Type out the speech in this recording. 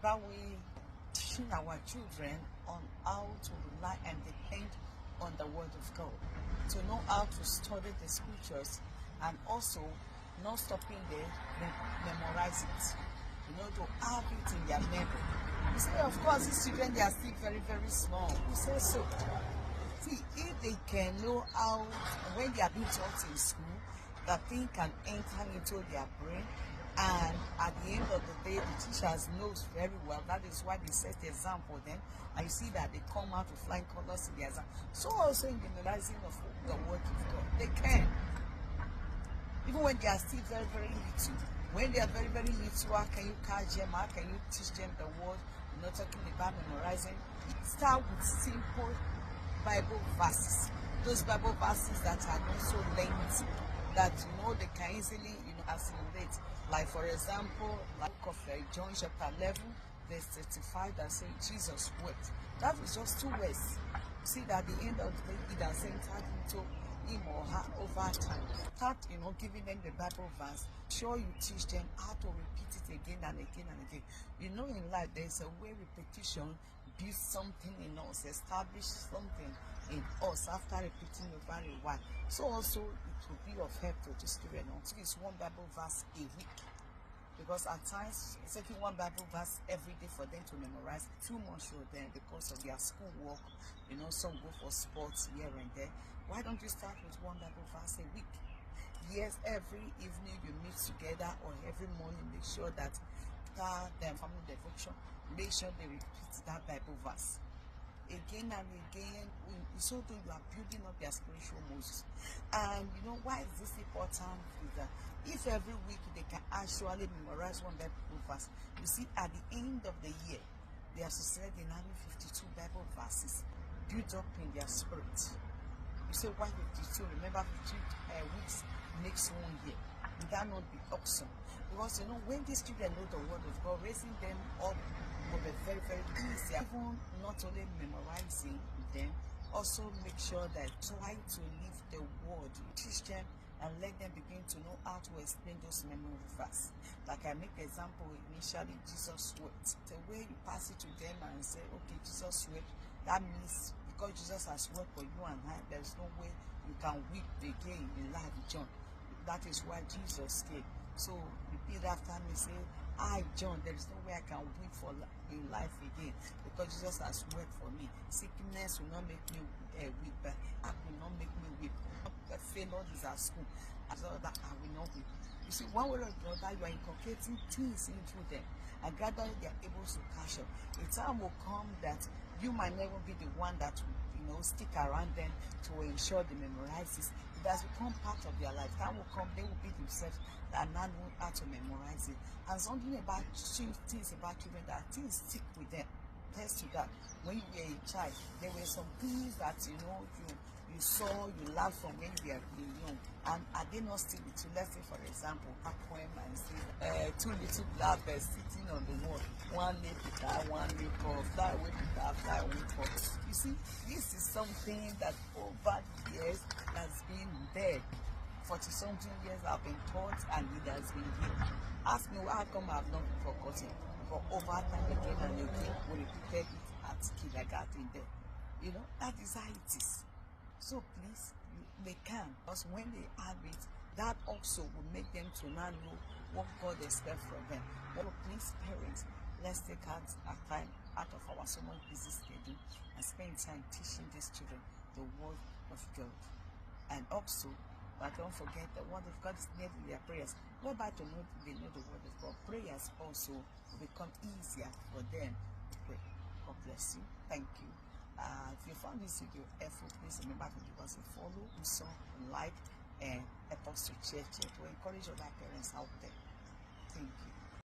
about we teaching our children on how to rely and depend on the Word of God, to know how to study the scriptures, and also not stopping there, memorize it. To have it in their memory. You say, of course, these children, they are still very, very small. You say so. See, if they can know how, when they are being taught in school, that thing can enter into their brain, and at the end of the day, the teachers knows very well. That is why they set the exam for them, and you see that they come out with flying colors in the exam. So also in the memorizing of the Word of God, they can. Even when they are still very, very little. When they are very, very little, how can you catch them? How can you teach them the word? Talking about memorizing. Start with simple Bible verses. Those Bible verses that are not so lengthy, that they can easily assimilate. Like for example, like of John chapter 11, verse 35, that say Jesus wept. That is just 2 words. See that at the end of the day, it has entered into him or her over time. Start, giving them the Bible verse. Sure, you teach them how to repeat it again and again and again. In life, there's a way repetition builds something in us, establish something in us after repeating over a while. So also, it will be of help to the student. So it's one Bible verse a week. Because at times, taking one Bible verse every day for them to memorize too much for them because of their school work. Some go for sports here and there. Why don't you start with one Bible verse a week? Yes, every evening you meet together, or every morning, make sure that after their family devotion, make sure they repeat that Bible verse again and again. So that you are building up their spiritual muscles. And why is this important? Is that if every week they can actually memorize one Bible verse, you see, at the end of the year, they are succeeded in having 52 Bible verses built up in their spirit. You say, why 52? Remember, 52 weeks makes 1 year. Would that not be awesome? Because when these children know the Word of God, raising them up will be very, very easy. Even not only memorizing them, also make sure that try to live the Word. Teach them and let them begin to know how to explain those memory verses. Like I make the example initially, Jesus wept. The way you pass it to them and say, okay, Jesus wept, that means because Jesus has wept for you and I, there's no way you can weep again in life, John. That is why Jesus came. So repeat after me, say, I, John, there is no way I can weep for in life again, because Jesus has wept for me. Sickness will not make me weep, but it will not make me weep. Failure is at school, so that I will not weep. You see, one way or the other, you are inculcating things into them, and gradually they are able to catch up. A time will come that you might never be the one that will stick around them to ensure they memorize this. It has become part of their life. Time will come, they will be themselves that now know how to memorize it. And something about things about children, that things stick with them. Test to that. When you were a child, there were some things that you saw, you laughed from when you were young, and are they not still with you? Let's say, for example, a poem and say, 2 little blackbirds sitting on the wall, one lay Peter, one lay Paul, fly away Peter, fly away Paul. You see, this is something that over the years has been there. 40-something years I've been taught, and it has been here. Ask me how come I've not forgotten. For over time again and again, we repeated it at kindergarten there. That is how it is. So please, they can, because when they have it, that also will make them to now know what God expects from them. But please, parents, let's take out our time out of our so much busy schedule and spend time teaching these children the Word of God. And also, but don't forget, the Word of God is near in their prayers. Whereby they know the Word of God. Prayers also will become easier for them to pray. God bless you. Thank you. If you found this video helpful, please remember to give us a follow, like, and help us to share to encourage other parents out there. Thank you.